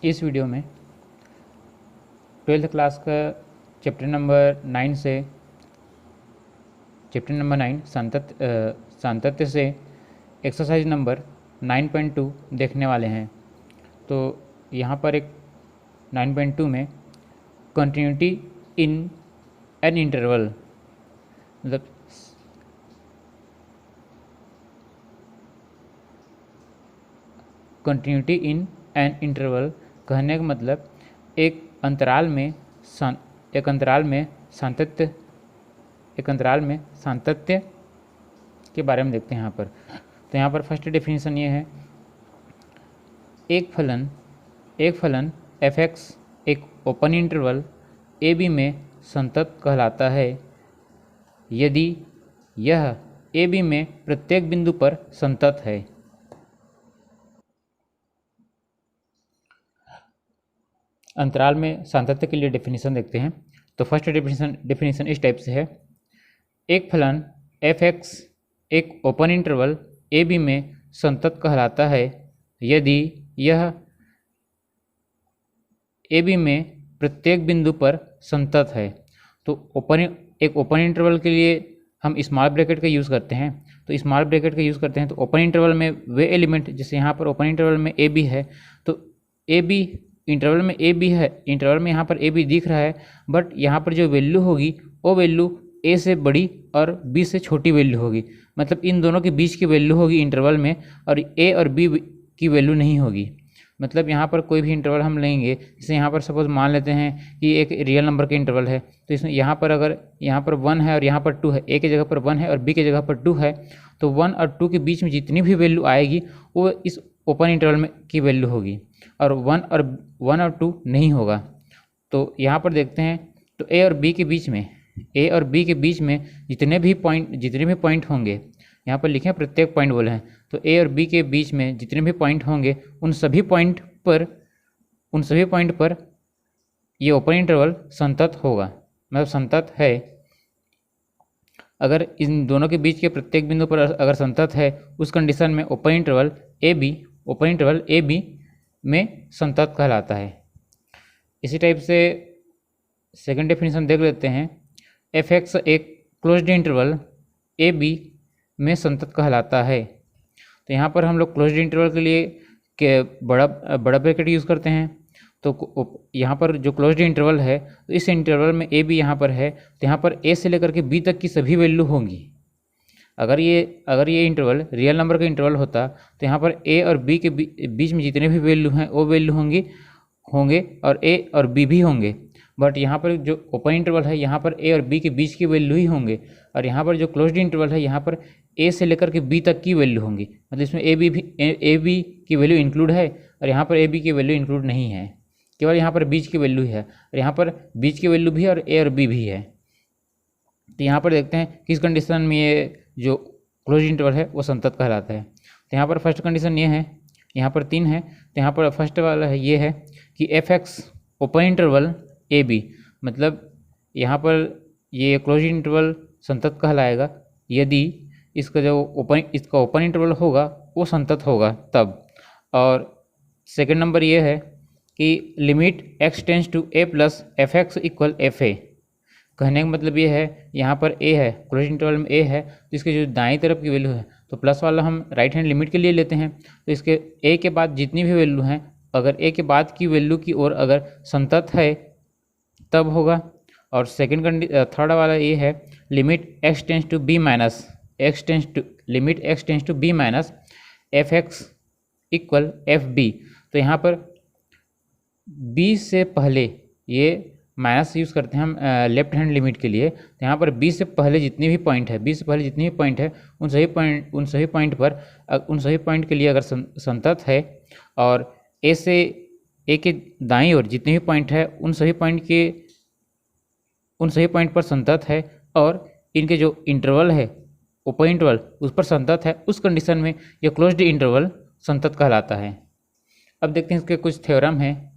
इस वीडियो में 12th class का चैप्टर नंबर 9 से सांतत्य से एक्सरसाइज नंबर 9.2 देखने वाले हैं। तो यहाँ पर एक 9.2 में कंटिन्यूटी इन एन इंटरवल, मतलब कंटिन्यूटी इन एन इंटरवल कहने का मतलब एक अंतराल में सांतत्य के बारे में देखते हैं यहाँ पर। तो यहाँ पर फर्स्ट डेफिनेशन ये है, एक फलन f(x) एक ओपन इंटरवल a b में संतत कहलाता है यदि यह a b में प्रत्येक बिंदु पर संतत है। अंतराल में सांतत्य के लिए डेफिनेशन देखते हैं। तो फर्स्ट डेफिनेशन इस टाइप से है, एक फलन f(x) एक ओपन इंटरवल a b में संतत कहलाता है यदि यह a b में प्रत्येक बिंदु पर संतत है। तो एक ओपन इंटरवल के लिए हम स्मॉल ब्रैकेट का यूज़ करते हैं। तो स्मॉल ब्रैकेट का यूज़ करते हैं तो ओपन इंटरवल में वे एलिमेंट, जैसे यहाँ पर ओपन इंटरवल में a b है, तो a b इंटरवल में a b है, इंटरवल में यहाँ पर a b दिख रहा है, बट यहाँ पर जो वैल्यू होगी वो वैल्यू a से बड़ी और b से छोटी वैल्यू होगी। मतलब इन दोनों के बीच की वैल्यू होगी इंटरवल में, और a और b की वैल्यू नहीं होगी। मतलब यहाँ पर कोई भी इंटरवल हम लेंगे, जैसे यहाँ पर सपोज मान लेते हैं कि एक रियल नंबर का इंटरवल है, तो इसमें यहाँ पर अगर यहाँ पर 1 है और यहाँ पर 2 है, a की जगह पर 1 है और b की जगह पर 2 है, तो 1 और 2 के बीच में जितनी भी वैल्यू आएगी वो इस ओपन इंटरवल में की वैल्यू होगी, और 1 और 2 नहीं होगा। तो यहाँ पर देखते हैं, तो a और b के बीच में जितने भी पॉइंट होंगे, यहाँ पर लिखे प्रत्येक पॉइंट बोले हैं, तो a और b के बीच में जितने भी पॉइंट होंगे उन सभी पॉइंट पर ये ओपन इंटरवल संतत होगा, मतलब संतत है। अगर इन दोनों के बीच के प्रत्येक बिंदु पर अगर संतत है, उस कंडीशन में ओपन इंटरवल ए बी में संतत कहलाता है। इसी टाइप से सेकंड डेफिनेशन देख लेते हैं, f(x) एक क्लोज्ड इंटरवल ए बी में संतत कहलाता है। तो यहाँ पर हम लोग क्लोज्ड इंटरवल के लिए बड़ा ब्रैकेट यूज़ करते हैं। तो यहाँ पर जो क्लोज्ड इंटरवल है, तो इस इंटरवल में ए बी यहाँ पर है, तो यहाँ पर ए से लेकर के बी तक की सभी वैल्यू होंगी। अगर ये इंटरवल रियल नंबर का इंटरवल होता तो यहाँ पर ए और बी के बीच में जितने भी वैल्यू हैं वो वैल्यू होंगे और ए और बी भी होंगे। बट यहाँ पर जो ओपन इंटरवल है, यहाँ पर ए और बी के बीच की वैल्यू ही होंगे, और यहाँ पर जो क्लोज्ड इंटरवल है, यहाँ पर ए से लेकर के बी तक की वैल्यू होंगी। मतलब इसमें ए बी की वैल्यू इंक्लूड है और यहाँ पर ए बी की वैल्यू इंक्लूड नहीं है, केवल यहाँ पर बीच की वैल्यू है, और यहाँ पर बीच की वैल्यू भी है और ए और बी भी है। तो यहाँ पर देखते हैं किस कंडीशन में ये जो क्लोज इंटरवल है वो संतत कहलाता है। तो यहाँ पर फर्स्ट कंडीशन ये है, यहाँ पर 3 है। तो यहाँ पर फर्स्ट वाला है ये है कि f(x) open interval A B, मतलब यहाँ पर ये क्लोज इंटरवल संतत कहलाएगा यदि इसका ओपन इंटरवल होगा वो संतत होगा तब। और सेकंड नंबर ये है कि limit x tends to a plus f(x) equal fa। कहने का मतलब ये है, यहाँ पर a है, क्लोज इंटरवल में a है, तो इसके जो दाईं तरफ की वैल्यू है, तो प्लस वाला हम राइट हैंड लिमिट के लिए लेते हैं। तो इसके a के बाद जितनी भी वैल्यू हैं, अगर a के बाद की वैल्यू की ओर अगर संतत है तब होगा। और थर्ड वाला ये है, limit x tends to b minus f(x) equal fb। तो यहाँ पर b से पहले ये माइनस यूज़ करते हैं हम लेफ्ट हैंड लिमिट के लिए। तो यहाँ पर b से पहले जितनी भी पॉइंट है, उन सभी पॉइंट के लिए अगर संतत है, और a के दाईं ओर जितने भी पॉइंट है उन सभी पॉइंट पर संतत है, और इनके जो इंटरवल है ओपन इंटरवल उस पर संतत है, उस कंडीशन में यह क्लोज्ड इंटरवल संतत कहलाता है। अब देखते हैं इसके कुछ थ्योरम है।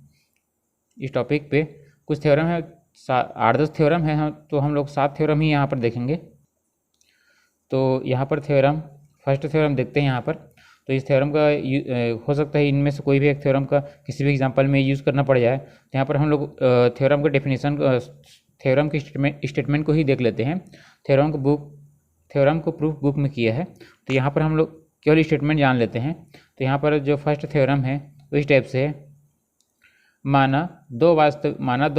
इस टॉपिक पे कुछ थ्योरम है, 8-10 थ्योरम है, तो हम लोग 7 थ्योरम ही यहाँ पर देखेंगे। तो यहाँ पर फर्स्ट थ्योरम देखते हैं यहाँ पर। तो इस थ्योरम का हो सकता है इनमें से कोई भी एक थ्योरम का किसी भी एग्जांपल में यूज़ करना पड़ जाए। तो यहाँ पर हम लोग थ्योरम का डेफिनेशन, थ्योरम के स्टेटमेंट को ही देख लेते हैं। थ्योरम को प्रूफ बुक में किया है, तो यहाँ पर हम लोग केवल स्टेटमेंट जान लेते हैं। तो यहाँ पर जो फर्स्ट थ्योरम है वो इस टाइप से है, माना दो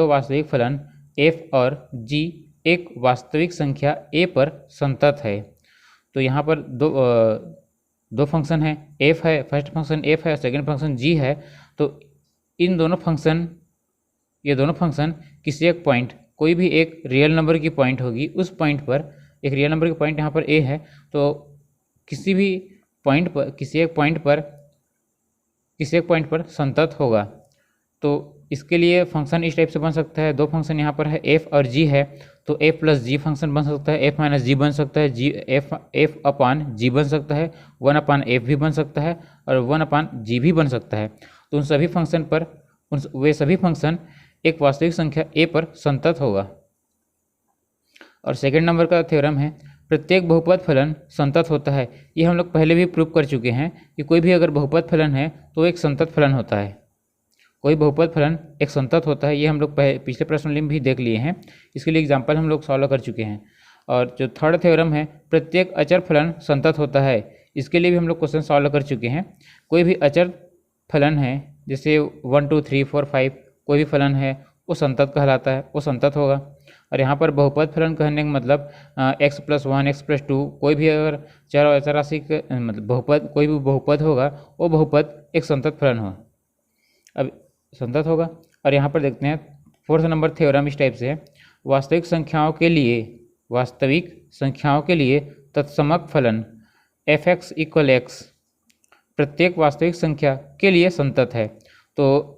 वास्तविक फलन f और g एक वास्तविक संख्या a पर संतत है। तो यहाँ पर दो फंक्शन है, f है, फर्स्ट फंक्शन f है और सेकंड फंक्शन g है। तो इन दोनों फंक्शन, ये दोनों फंक्शन किसी एक पॉइंट, कोई भी एक रियल नंबर की पॉइंट होगी, उस पॉइंट पर, एक रियल नंबर की पॉइंट यहाँ पर a है, तो किसी एक पॉइंट पर संतत होगा। तो इसके लिए फंक्शन इस टाइप से बन सकता है, दो फंक्शन यहाँ पर है f और g है, तो f प्लस जी फंक्शन बन सकता है, f माइनस जी बन सकता है, f अपान जी बन सकता है, 1 अपान f भी बन सकता है और 1 अपान जी भी बन सकता है। तो वे सभी फंक्शन एक वास्तविक संख्या a पर संतत होगा। और सेकेंड नंबर का थ्योरम है, प्रत्येक बहुपद फलन संतत होता है। ये हम लोग पहले भी प्रूव कर चुके हैं कि कोई भी अगर बहुपद फलन है तो एक संतत फलन होता है, कोई बहुपद फलन एक संतत होता है। ये हम लोग पिछले प्रश्न में भी देख लिए हैं, इसके लिए एग्जाम्पल हम लोग सॉल्व कर चुके हैं। और जो थर्ड थ्योरम है, प्रत्येक अचर फलन संतत होता है, इसके लिए भी हम लोग क्वेश्चन सॉल्व कर चुके हैं। कोई भी अचर फलन है, जैसे 1 2 3 4 5 कोई भी फलन है वो संतत कहलाता है, वो संतत होगा। और यहाँ पर बहुपद फलन कहने का मतलब x + 1 x + 2 कोई भी अगर चर राशि मतलब बहुपद, कोई भी बहुपद होगा वो बहुपद एक संतत फलन हो, अब संतत होगा। और यहाँ पर देखते हैं फोर्थ नंबर थ्योरम इस टाइप से है, वास्तविक संख्याओं के लिए तत्समक फलन f(x = x) प्रत्येक वास्तविक संख्या के लिए संतत है। तो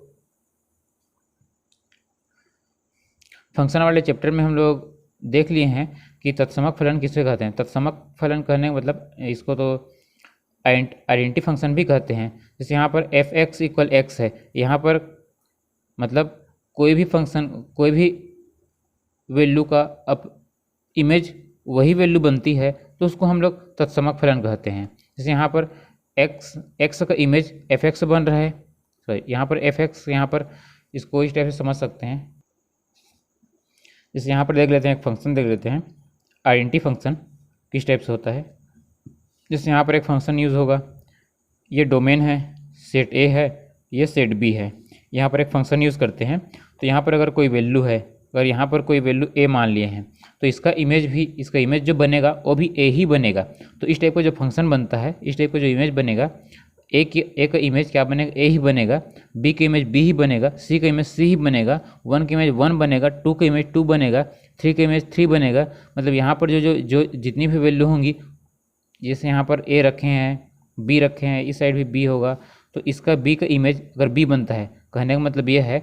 फंक्शन वाले चैप्टर में हम लोग देख लिए हैं कि तत्समक फलन किसे कहते हैं। तत्समक फलन कहने का मतलब इसको तो आइडेंटिटी फंक्शन भी कहते हैं। जैसे यहाँ पर f(x = x) है, यहाँ पर मतलब कोई भी फंक्शन, कोई भी वैल्यू का अब इमेज वही वैल्यू बनती है तो उसको हम लोग तत्समक फलन कहते हैं। जैसे यहाँ पर x का इमेज f(x) बन रहा है, सॉरी यहाँ पर f(x), यहाँ पर इसको इस टाइप से समझ सकते हैं। जैसे यहाँ पर देख लेते हैं, एक फंक्शन देख लेते हैं, आइडेंटिटी फंक्शन किस टाइप से होता है। जैसे यहाँ पर एक फंक्शन यूज़ होगा, ये डोमेन है, सेट A है, ये सेट B है। यहाँ पर एक फंक्शन यूज़ करते हैं, तो यहाँ पर अगर कोई वैल्यू है, अगर यहाँ पर कोई वैल्यू A मान लिए हैं, तो इसका इमेज जो बनेगा वो भी A ही बनेगा। तो इस टाइप का जो फंक्शन बनता है, इस टाइप का जो इमेज बनेगा, A का इमेज क्या बनेगा, A ही बनेगा, B का इमेज B ही बनेगा, C का इमेज C ही बनेगा, 1 का इमेज 1 बनेगा, 2 का इमेज 2 बनेगा, 3 का इमेज 3 बनेगा। मतलब यहाँ पर जो जितनी भी वैल्यू होंगी, जैसे यहाँ पर A रखे हैं, B रखे हैं, इस साइड भी B होगा, तो इसका B का इमेज अगर B बनता है, कहने का मतलब यह है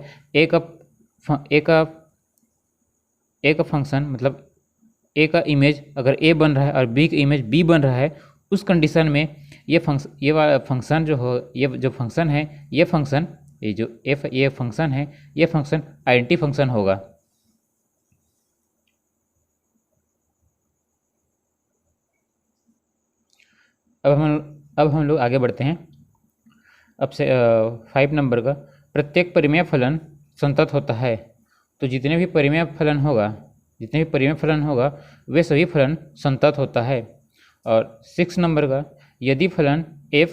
A का फंक्शन मतलब A का इमेज अगर A बन रहा है और B का इमेज B बन रहा है, उस कंडीशन में ये फंक्शन आइडेंटिटी फंक्शन होगा। अब हम लोग आगे बढ़ते हैं। अब से 5 नंबर का, प्रत्येक परिमेय फलन संतत होता है। तो जितने भी परिमेय फलन होगा वे सभी फलन संतत होता है। और 6 नंबर का, यदि फलन f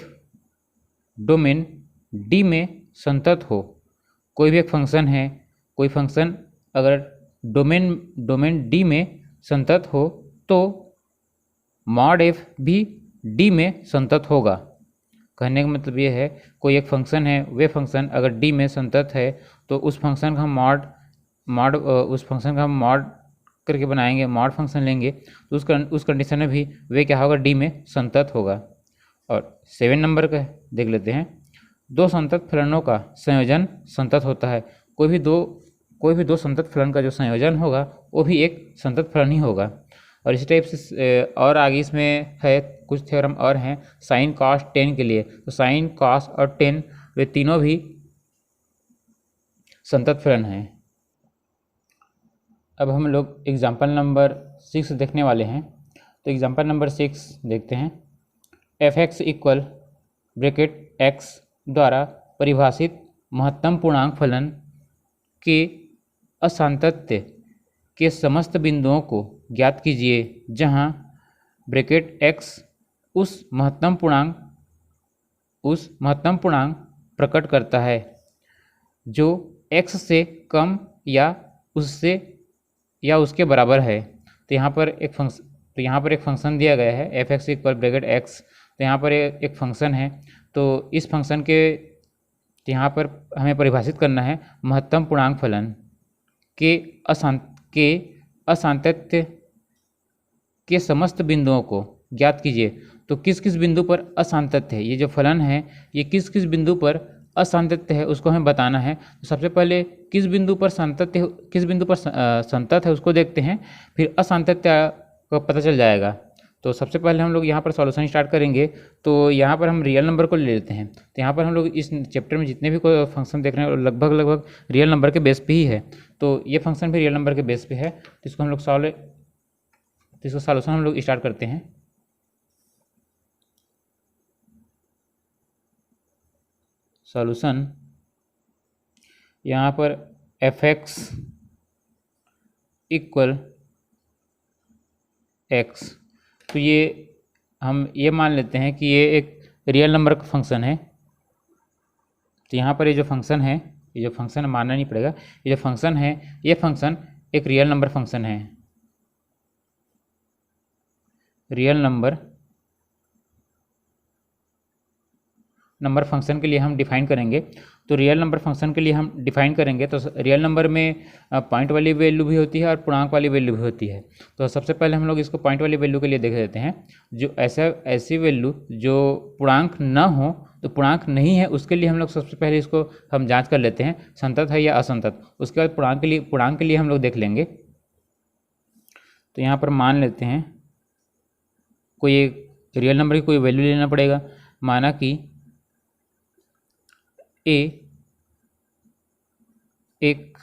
डोमेन D में संतत हो, कोई भी एक फंक्शन है, कोई फंक्शन अगर डोमेन D में संतत हो तो मॉड f भी D में संतत होगा। कहने का मतलब ये है, कोई एक फंक्शन है, वे फंक्शन अगर D में संतत है तो उस फंक्शन का हम मॉड करके बनाएंगे, मॉड फंक्शन लेंगे, तो उस कंडीशन में भी वे क्या होगा, D में संतत होगा। और 7 नंबर का देख लेते हैं, दो संतत फलनों का संयोजन संतत होता है। कोई भी दो संतत फलन का जो संयोजन होगा वो भी एक संतत फलन ही होगा। और इसी टाइप से और आगे इसमें है कुछ थ्योरम और हैं साइन कॉस टेन के लिए। तो साइन कॉस और टेन वे तीनों भी संतत फलन हैं। अब हम लोग एग्जाम्पल नंबर 6 देखने वाले हैं। तो एग्जाम्पल नंबर 6 देखते हैं, f(x = ब्रैकेट x द्वारा परिभाषित महत्तम पूर्णांक फलन के असांतत्य के समस्त बिंदुओं को ज्ञात कीजिए जहां ब्रैकेट x उस महत्तम पूर्णांक प्रकट करता है जो x से कम या उसके बराबर है। तो यहाँ पर एक फंक्शन दिया गया है f(x) इक्वल ब्रैकेट x। तो यहाँ पर एक फंक्शन है, तो इस फंक्शन के यहाँ पर हमें परिभाषित करना है महत्तम पूर्णांक फलन के असांतत्य के समस्त बिंदुओं को ज्ञात कीजिए। तो किस किस बिंदु पर असांतत्य है, ये जो फलन है ये किस किस बिंदु पर असांतत्य है उसको हमें बताना है। तो सबसे पहले किस बिंदु पर संतत है उसको देखते हैं, फिर असांतत्य का पता चल जाएगा। तो सबसे पहले हम लोग यहाँ पर सॉल्यूशन स्टार्ट करेंगे। तो यहाँ पर हम रियल नंबर को ले लेते हैं। तो यहाँ पर हम लोग इस चैप्टर में जितने भी कोई फंक्शन देख रहे हैं लगभग रियल नंबर के बेस पे ही है। तो ये फंक्शन भी रियल नंबर के बेस पे है, तो इसको हम लोग सॉल्यूशन हम लोग स्टार्ट करते हैं। सॉल्यूशन यहाँ पर f(x) इक्वल x। तो हम ये मान लेते हैं कि ये एक रियल नंबर का फंक्शन है। तो यहाँ पर ये जो फंक्शन है मानना नहीं पड़ेगा, ये जो फंक्शन है ये फंक्शन एक रियल नंबर फंक्शन है। रियल नंबर फंक्शन के लिए हम डिफाइन करेंगे। तो रियल नंबर फंक्शन के लिए हम डिफाइन करेंगे तो रियल नंबर में पॉइंट वाली वैल्यू भी होती है और पूर्णांक वाली वैल्यू भी होती है। तो सबसे पहले हम लोग इसको पॉइंट वाली वैल्यू के लिए देख लेते हैं। जो ऐसी वैल्यू जो पूर्णांक ना हो, तो पूर्णांक नहीं है उसके लिए हम लोग सबसे पहले इसको हम जांच कर लेते हैं संतत है या असंतत। उसके बाद पूर्णांक के लिए हम लोग देख लेंगे। तो यहाँ पर मान लेते हैं कोई एक रियल नंबर की कोई वैल्यू लेना पड़ेगा। माना कि a एक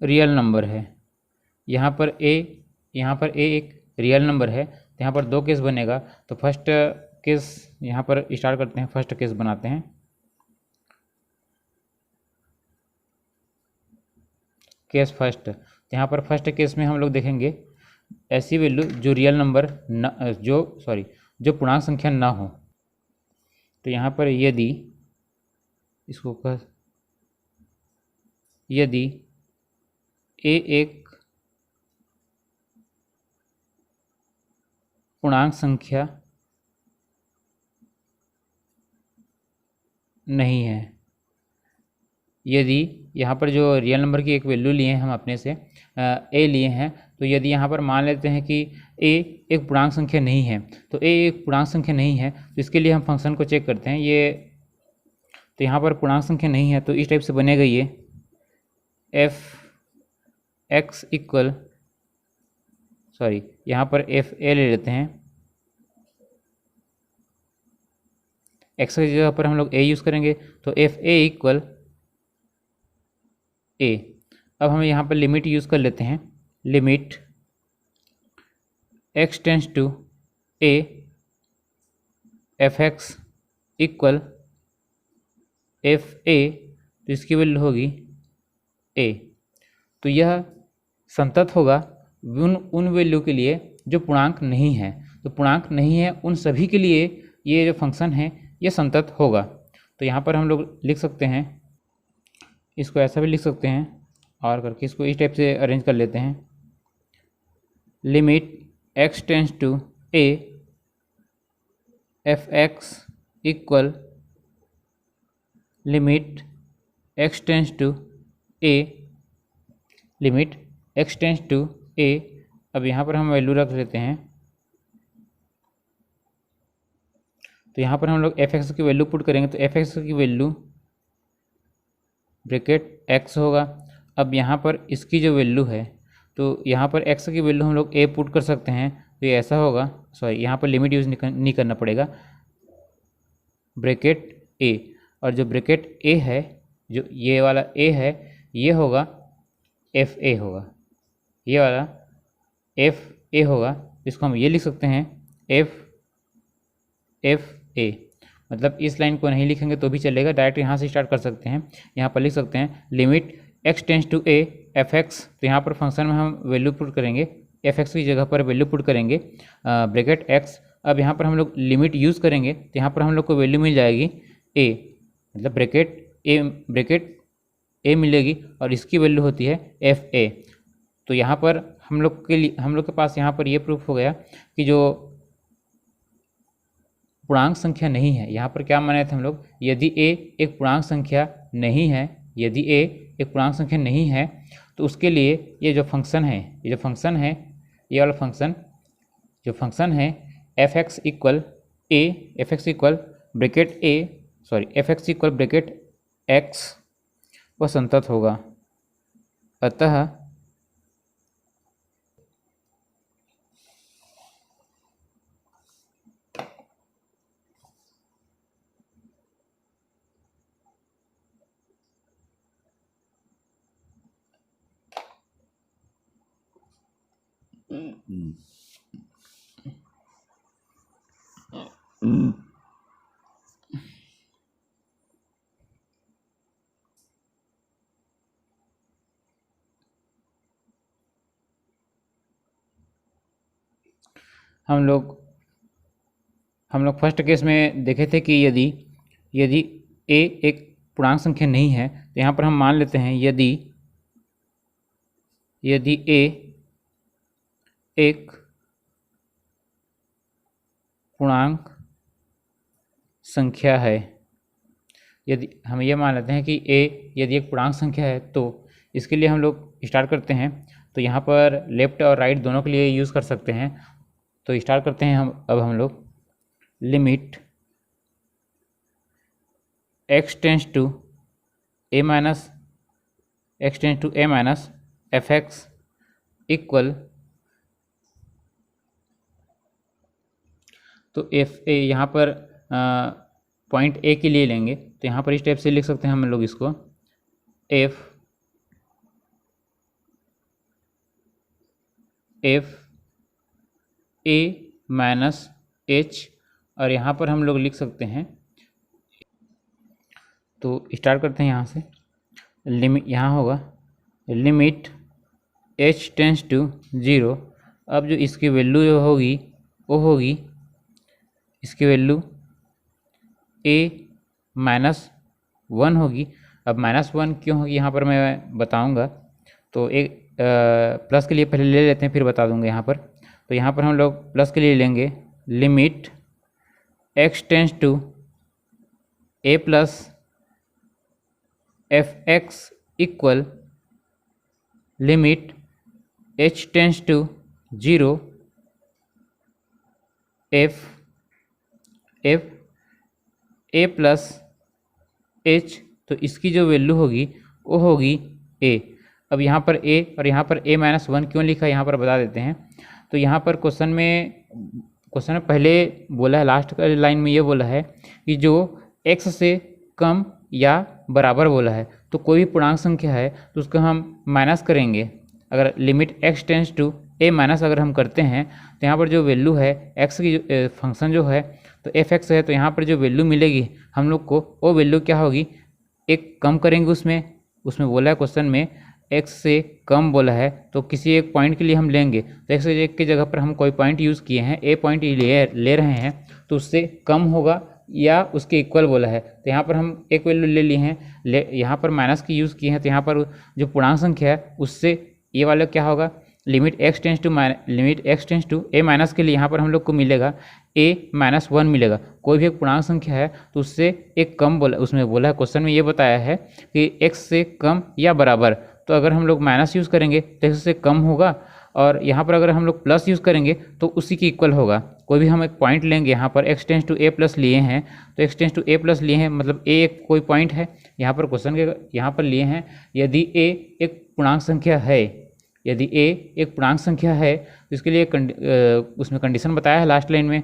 रियल नंबर है। यहाँ पर a एक रियल नंबर है। तो यहाँ पर दो केस बनेगा। तो फर्स्ट केस यहाँ पर स्टार्ट करते हैं, फर्स्ट केस बनाते हैं। केस फर्स्ट, तो यहाँ पर फर्स्ट केस में हम लोग देखेंगे ऐसी वैल्यू जो रियल नंबर जो पूर्णांक संख्या ना हो। तो यहाँ पर यदि a एक पूर्णांक संख्या नहीं है, यदि यहाँ पर जो रियल नंबर की एक वैल्यू लिए हैं हम अपने से a लिए हैं, तो यदि यहाँ पर मान लेते हैं कि a एक पूर्णांक संख्या नहीं है, तो a एक पूर्णांक संख्या नहीं है, तो इसके लिए हम फंक्शन को चेक करते हैं। तो यहाँ पर पूर्णांक संख्या नहीं है तो इस टाइप से बनेगा ये f(x) इक्वल यहाँ पर fa ले लेते हैं। x की जगह पर हम लोग a यूज़ करेंगे, तो fa इक्वल a। अब हम यहाँ पर लिमिट यूज़ कर लेते हैं, limit x tends to a f(x) equal fa। तो इसकी वैल्यू होगी a। तो यह संतत होगा उन वैल्यू के लिए जो पूर्णांक नहीं है। तो पूर्णांक नहीं है उन सभी के लिए ये जो फंक्शन है ये संतत होगा। तो यहाँ पर हम लोग लिख सकते हैं, इसको ऐसा भी लिख सकते हैं और करके इसको इस टाइप से अरेंज कर लेते हैं। Limit x tends to a f(x) equal limit x tends to a limit x tends to a। अब यहाँ पर हम वैल्यू रख लेते हैं। तो यहाँ पर हम लोग f(x) की वैल्यू पुट करेंगे, तो f(x) की वैल्यू ब्रैकेट x होगा। अब यहाँ पर इसकी जो वैल्यू है, तो यहाँ पर x की वैल्यू हम लोग a पुट कर सकते हैं। तो ये ऐसा होगा, यहाँ पर लिमिट यूज़ नहीं करना पड़ेगा, ब्रैकेट a। और जो ब्रैकेट a है, जो ये वाला a है, ये होगा fa होगा, ये वाला fa होगा। इसको हम ये लिख सकते हैं एफ ए, मतलब इस लाइन को नहीं लिखेंगे तो भी चलेगा, डायरेक्ट यहाँ से स्टार्ट कर सकते हैं। यहाँ पर लिख सकते हैं limit x tends to A F X, तो यहाँ पर फंक्शन में हम वैल्यू पुट करेंगे, एफ एक्स की जगह पर वैल्यू पुट करेंगे ब्रैकेट x। अब यहाँ पर हम लोग लिमिट यूज़ करेंगे तो यहाँ पर हम लोग को वैल्यू मिल जाएगी a, मतलब ब्रैकेट a मिलेगी और इसकी वैल्यू होती है एफ ए। तो यहाँ पर हम लोग के पास यहाँ पर ये प्रूफ हो गया कि जो पूर्णांक संख्या नहीं है, यहाँ पर क्या माने थे हम लोग, यदि a एक पूर्णांक संख्या नहीं है, यदि a एक पूर्णांक संख्या नहीं है तो उसके लिए ये जो फंक्शन है, ये वाला फंक्शन है F X equal bracket x वह संतत होगा। अतः हम लोग फर्स्ट केस में देखे थे कि यदि a एक पूर्णांक संख्या नहीं है तो यहाँ पर हम मान लेते हैं यदि a एक पूर्णांक संख्या है, यदि हम ये मान लेते हैं कि a यदि एक पूर्णांक संख्या है तो इसके लिए हम लोग स्टार्ट करते हैं। तो यहाँ पर लेफ्ट और राइट दोनों के लिए यूज़ कर सकते हैं। तो स्टार्ट करते हैं हम लोग limit x tends to a minus F X equal, तो एफ ए यहाँ पर पॉइंट ए के लिए लेंगे तो यहाँ पर इस टाइप से लिख सकते हैं हम लोग इसको एफ ए माइनस एच, और यहाँ पर हम लोग लिख सकते हैं, तो स्टार्ट करते हैं यहाँ से, लिमिट यहाँ होगा लिमिट h टेंस टू 0। अब जो इसकी वैल्यू जो होगी वो होगी इसकी वैल्यू a -1 होगी। अब -1 क्यों होगी यहाँ पर मैं बताऊँगा, तो एक प्लस के लिए पहले ले लेते हैं फिर बता दूँगा यहाँ पर। तो यहाँ पर हम लोग प्लस के लिए लेंगे limit x tends to a plus F X equal limit h tends to 0 F A plus H, तो इसकी जो वैल्यू होगी वो होगी a। अब यहाँ पर a और यहाँ पर a-1 क्यों लिखा है यहाँ पर बता देते हैं। तो यहाँ पर क्वेश्चन में पहले बोला है, लास्ट का लाइन में ये बोला है कि जो x से कम या बराबर बोला है, तो कोई भी पूर्णांक संख्या है तो उसको हम माइनस करेंगे। अगर limit x tends to a minus अगर हम करते हैं तो यहाँ पर जो वैल्यू है x की फंक्शन जो है तो एफ एक्स है, तो यहाँ पर जो वैल्यू मिलेगी हम लोग को वो वैल्यू क्या होगी, एक कम करेंगे उसमें बोला है क्वेश्चन में x से कम बोला है, तो किसी एक पॉइंट के लिए हम लेंगे तो x की जगह पर हम कोई पॉइंट यूज़ किए हैं, a पॉइंट ले रहे हैं तो उससे कम होगा या उसके इक्वल बोला है, तो यहाँ पर हम एक वैल्यू ले लिए हैं, यहाँ पर माइनस की यूज़ किए हैं, तो यहाँ पर जो पूर्णांक संख्या है उससे ये वाला क्या होगा, limit x tends to a minus के लिए यहाँ पर हम लोग को मिलेगा a-1 मिलेगा। कोई भी एक पूर्णांक संख्या है तो उससे एक कम बोला, उसमें बोला है क्वेश्चन में ये बताया है कि x से कम या बराबर, तो अगर हम लोग माइनस यूज़ करेंगे तो x से कम होगा, और यहाँ पर अगर हम लोग प्लस यूज़ करेंगे तो उसी की इक्वल होगा। कोई भी हम एक पॉइंट लेंगे, यहाँ पर x tends to a plus लिए हैं तो x tends to a plus लिए हैं, मतलब a एक कोई पॉइंट है यहाँ पर क्वेश्चन के यहाँ पर लिए हैं। यदि a एक पूर्णांक संख्या है तो इसके लिए उसमें कंडीशन बताया है, लास्ट लाइन में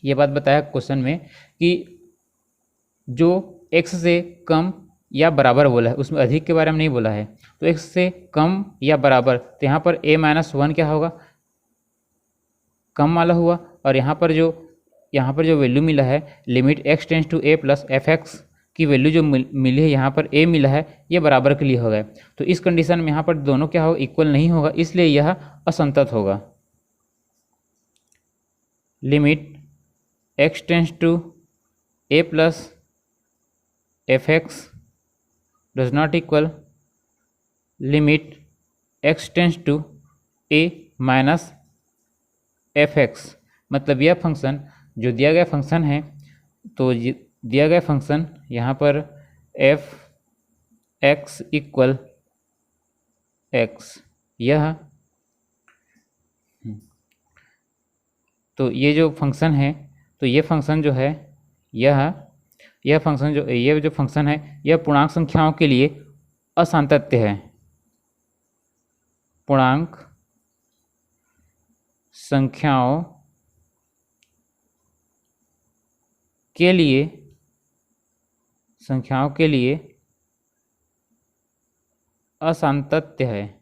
ये बात बताया क्वेश्चन में कि जो x से कम या बराबर बोला है, उसमें अधिक के बारे में नहीं बोला है, तो x से कम या बराबर, तो यहाँ पर a-1 क्या होगा, कम वाला हुआ, और यहाँ पर जो वैल्यू मिला है limit x tends to a plus F X की वैल्यू जो मिली है यहाँ पर a मिला है, ये बराबर के लिए होगा। तो इस कंडीशन में यहाँ पर दोनों क्या होगा, इक्वल नहीं होगा, इसलिए यह असंतत होगा। Limit x tends to a plus F X does not equal limit x tends to a minus F X. मतलब यह फंक्शन जो दिया गया फंक्शन है, तो दिया गया फंक्शन यहाँ पर एफ एक्स इक्वल एक्स, यह तो ये जो फंक्शन है, तो ये फंक्शन जो है यह फंक्शन है यह पूर्णांक संख्याओं के लिए असांतत्य है। पूर्णांक संख्याओं के लिए असांतत्य है।